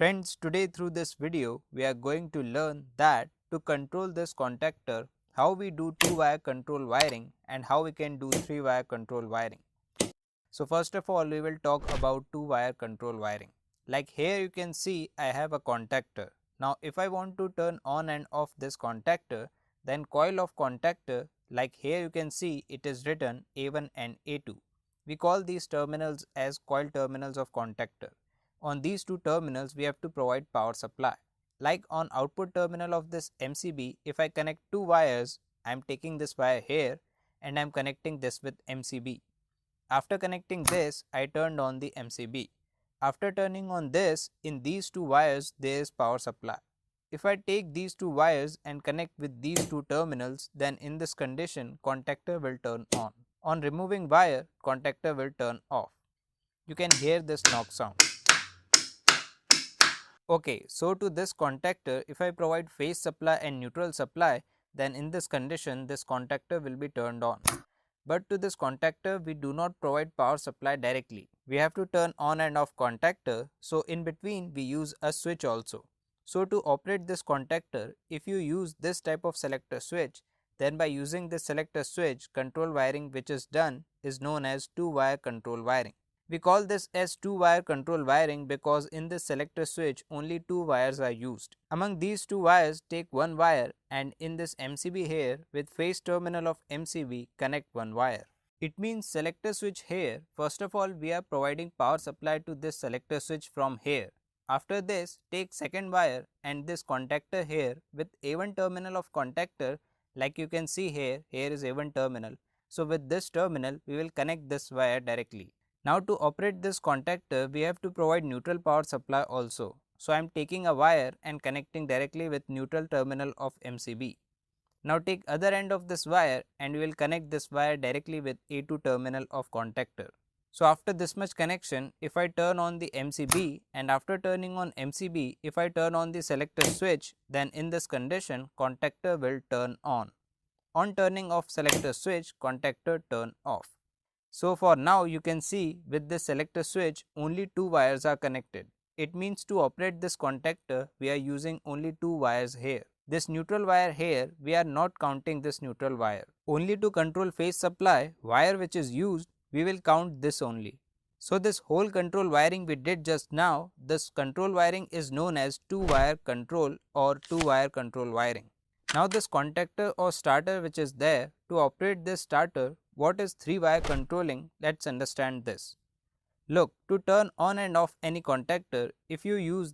Friends, today through this video, we are going to learn that to control this contactor, how we do 2-wire control wiring and how we can do 3-wire control wiring. So first of all, we will talk about 2-wire control wiring. Like here you can see I have a contactor. Now if I want to turn on and off this contactor, then coil of contactor, like here you can see it is written A1 and A2. We call these terminals as coil terminals of contactor. On these two terminals we have to provide power supply. Like on output terminal of this MCB, if I connect two wires, I am taking this wire here and I am connecting this with MCB. After connecting this, I turned on the MCB. After turning on this, in these two wires there is power supply. If I take these two wires and connect with these two terminals, then in this condition contactor will turn on. On removing wire, contactor will turn off. You can hear this knock sound. Okay, so to this contactor, if I provide phase supply and neutral supply, then in this condition this contactor will be turned on. But to this contactor we do not provide power supply directly. We have to turn on and off contactor, so in between we use a switch also. So to operate this contactor, if you use this type of selector switch, then by using this selector switch, control wiring which is done is known as 2-wire control wiring. We call this as 2-wire control wiring because in this selector switch only 2 wires are used. Among these 2 wires, take one wire and in this MCB here with phase terminal of MCB connect one wire. It means selector switch here, first of all we are providing power supply to this selector switch from here. After this, take second wire and this contactor here with A1 terminal of contactor, like you can see here is A1 terminal. So with this terminal we will connect this wire directly. Now to operate this contactor, we have to provide neutral power supply also. So I am taking a wire and connecting directly with neutral terminal of MCB. Now take other end of this wire and we will connect this wire directly with A2 terminal of contactor. So after this much connection, if I turn on the MCB and after turning on MCB, if I turn on the selector switch, then in this condition contactor will turn on. On turning off selector switch, contactor turn off. So for now you can see with this selector switch only 2 wires are connected. It means to operate this contactor we are using only 2 wires here. This neutral wire here we are not counting this neutral wire. Only to control phase supply wire which is used we will count this only. So this whole control wiring we did just now, this control wiring is known as 2-wire control or 2-wire control wiring. Now this contactor or starter which is there, to operate this starter, what is 3-wire controlling? Let's understand this. Look, to turn on and off any contactor, if you use